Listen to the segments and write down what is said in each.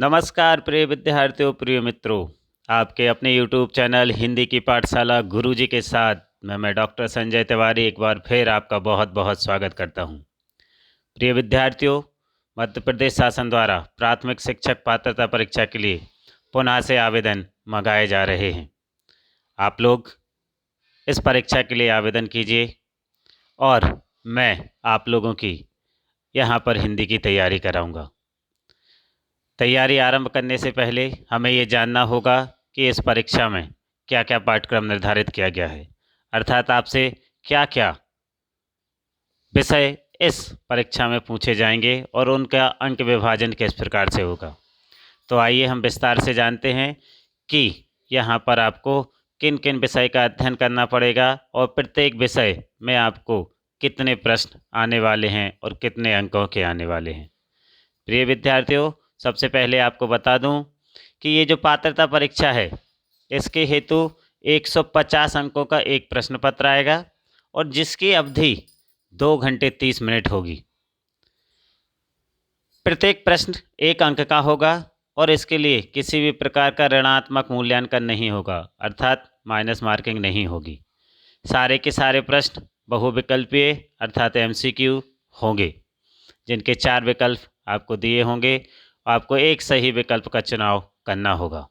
नमस्कार प्रिय विद्यार्थियों, प्रिय मित्रों। आपके अपने YouTube चैनल हिंदी की पाठशाला गुरुजी के साथ मैं डॉक्टर संजय तिवारी एक बार फिर आपका बहुत बहुत स्वागत करता हूं। प्रिय विद्यार्थियों, मध्य प्रदेश शासन द्वारा प्राथमिक शिक्षक पात्रता परीक्षा के लिए पुनः से आवेदन मंगाए जा रहे हैं। आप लोग इस परीक्षा के लिए आवेदन कीजिए और मैं आप लोगों की यहाँ पर हिंदी की तैयारी कराऊँगा। तैयारी आरंभ करने से पहले हमें ये जानना होगा कि इस परीक्षा में क्या क्या पाठ्यक्रम निर्धारित किया गया है, अर्थात आपसे क्या क्या विषय इस परीक्षा में पूछे जाएंगे और उनका अंक विभाजन किस प्रकार से होगा। तो आइए हम विस्तार से जानते हैं कि यहाँ पर आपको किन किन विषय का अध्ययन करना पड़ेगा और प्रत्येक विषय में आपको कितने प्रश्न आने वाले हैं और कितने अंकों के आने वाले हैं। प्रिय विद्यार्थियों, सबसे पहले आपको बता दूं कि ये जो पात्रता परीक्षा है, इसके हेतु 150 अंकों का एक प्रश्न पत्र आएगा और जिसकी अवधि 2 घंटे 30 मिनट होगी। प्रत्येक प्रश्न 1 अंक का होगा और इसके लिए किसी भी प्रकार का ऋणात्मक मूल्यांकन नहीं होगा, अर्थात माइनस मार्किंग नहीं होगी। सारे के सारे प्रश्न बहुविकल्पीय अर्थात MCQ होंगे, जिनके 4 विकल्प आपको दिए होंगे। आपको एक सही विकल्प का चुनाव करना होगा।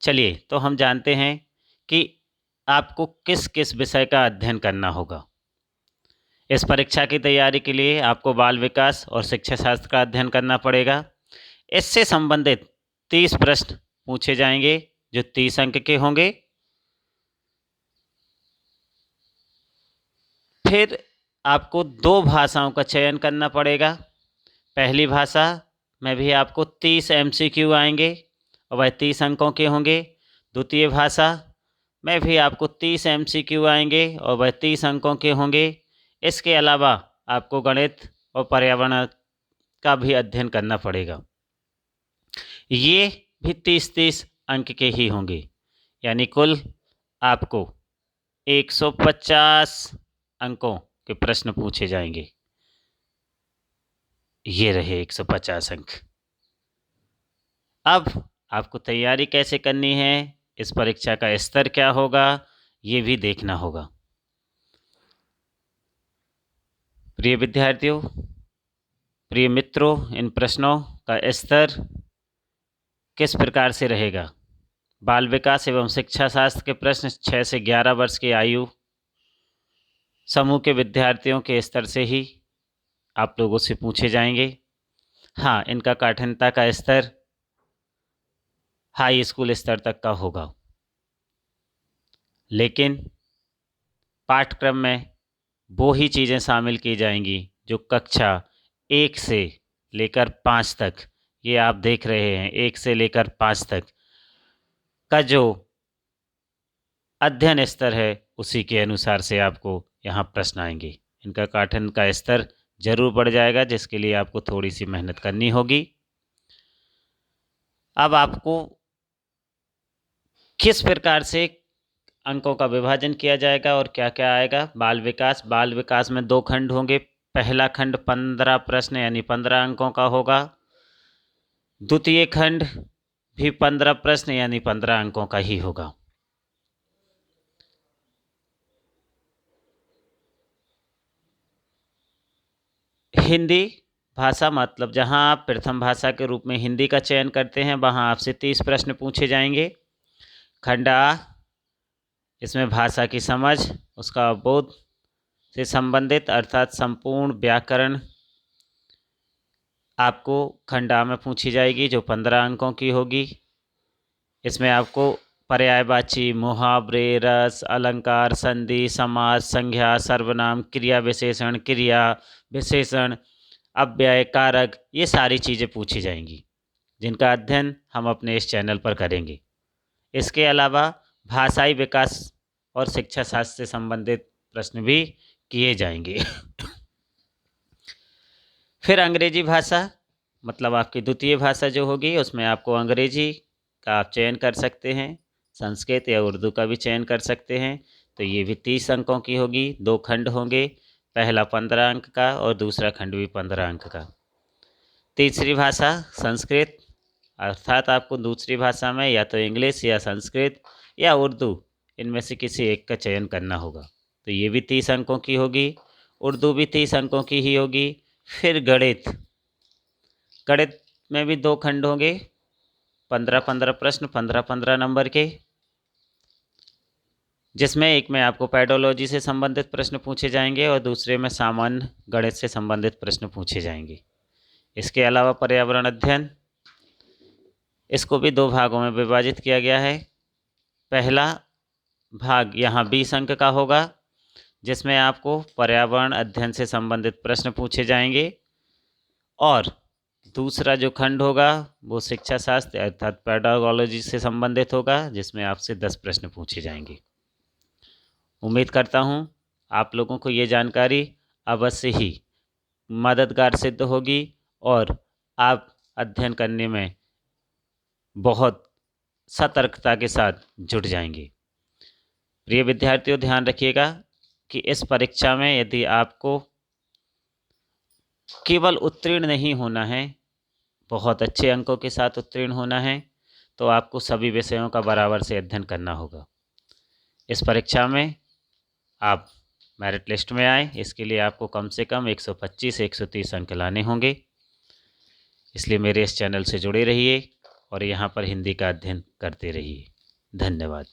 चलिए तो हम जानते हैं कि आपको किस किस विषय का अध्ययन करना होगा। इस परीक्षा की तैयारी के लिए आपको बाल विकास और शिक्षा शास्त्र का अध्ययन करना पड़ेगा। इससे संबंधित 30 प्रश्न पूछे जाएंगे जो 30 अंक के होंगे। फिर आपको 2 भाषाओं का चयन करना पड़ेगा। पहली भाषा में भी आपको 30 MCQ आएंगे और वह 30 अंकों के होंगे। द्वितीय भाषा में भी आपको 30 MCQ आएंगे और वह 30 अंकों के होंगे। इसके अलावा आपको गणित और पर्यावरण का भी अध्ययन करना पड़ेगा। ये भी 30-30 अंक के ही होंगे, यानी कुल आपको 150 अंकों के प्रश्न पूछे जाएंगे। ये रहे 150 अंक। अब आपको तैयारी कैसे करनी है, इस परीक्षा का स्तर क्या होगा, ये भी देखना होगा। प्रिय विद्यार्थियों, प्रिय मित्रों, इन प्रश्नों का स्तर किस प्रकार से रहेगा। बाल विकास एवं शिक्षा शास्त्र के प्रश्न 6 से 11 वर्ष की आयु समूह के विद्यार्थियों के स्तर से ही आप लोगों से पूछे जाएंगे। हाँ, इनका कठिनता का स्तर हाई स्कूल स्तर तक का होगा, लेकिन पाठ्यक्रम में वो ही चीज़ें शामिल की जाएंगी जो कक्षा 1 से लेकर 5 तक, ये आप देख रहे हैं 1 से लेकर 5 तक का जो अध्ययन स्तर है, उसी के अनुसार से आपको यहाँ प्रश्न आएंगे। इनका कठिन का स्तर जरूर बढ़ जाएगा, जिसके लिए आपको थोड़ी सी मेहनत करनी होगी। अब आपको किस प्रकार से अंकों का विभाजन किया जाएगा और क्या क्या आएगा। बाल विकास में 2 खंड होंगे। पहला खंड 15 प्रश्न यानी 15 अंकों का होगा। द्वितीय खंड भी 15 प्रश्न यानी 15 अंकों का ही होगा। हिंदी भाषा मतलब जहां आप प्रथम भाषा के रूप में हिंदी का चयन करते हैं, वहां आपसे 30 प्रश्न पूछे जाएंगे। खंड आ, इसमें भाषा की समझ, उसका अवबोध से संबंधित अर्थात संपूर्ण व्याकरण आपको खंड आ में पूछी जाएगी, जो 15 अंकों की होगी। इसमें आपको पर्यायवाची, मुहावरे, रस, अलंकार, संधि, समास, संज्ञा, सर्वनाम, क्रिया विशेषण, अव्यय, कारक, ये सारी चीज़ें पूछी जाएंगी, जिनका अध्ययन हम अपने इस चैनल पर करेंगे। इसके अलावा भाषाई विकास और शिक्षा शास्त्र से संबंधित प्रश्न भी किए जाएंगे। फिर अंग्रेजी भाषा मतलब आपकी द्वितीय भाषा जो होगी, उसमें आपको अंग्रेजी का आप चयन कर सकते हैं, संस्कृत या उर्दू का भी चयन कर सकते हैं। तो ये भी 30 अंकों की होगी। 2 खंड होंगे, पहला 15 अंक का और दूसरा खंड भी 15 अंक का। तीसरी भाषा संस्कृत अर्थात आपको दूसरी भाषा में या तो इंग्लिश या संस्कृत या उर्दू इनमें से किसी एक का चयन करना होगा। तो ये भी 30 अंकों की होगी, उर्दू भी 30 अंकों की ही होगी। फिर गणित, गणित में भी 2 खंड होंगे, 15-15 प्रश्न, 15-15 नंबर के, जिसमें एक में आपको पेडोलॉजी से संबंधित प्रश्न पूछे जाएंगे और दूसरे में सामान्य गणित से संबंधित प्रश्न पूछे जाएंगे। इसके अलावा पर्यावरण अध्ययन, इसको भी 2 भागों में विभाजित किया गया है। पहला भाग यहाँ 20 अंक का होगा, जिसमें आपको पर्यावरण अध्ययन से संबंधित प्रश्न पूछे जाएंगे, और दूसरा जो खंड होगा वो शिक्षा शास्त्र अर्थात पेडागोलॉजी से संबंधित होगा, जिसमें आपसे 10 प्रश्न पूछे जाएंगे। उम्मीद करता हूँ आप लोगों को ये जानकारी अवश्य ही मददगार सिद्ध होगी और आप अध्ययन करने में बहुत सतर्कता के साथ जुट जाएंगे। प्रिय विद्यार्थियों, ध्यान रखिएगा कि इस परीक्षा में यदि आपको केवल उत्तीर्ण नहीं होना है, बहुत अच्छे अंकों के साथ उत्तीर्ण होना है, तो आपको सभी विषयों का बराबर से अध्ययन करना होगा। इस परीक्षा में आप मेरिट लिस्ट में आए, इसके लिए आपको कम से कम 125 से 130 अंक लाने होंगे। इसलिए मेरे इस चैनल से जुड़े रहिए और यहाँ पर हिंदी का अध्ययन करते रहिए। धन्यवाद।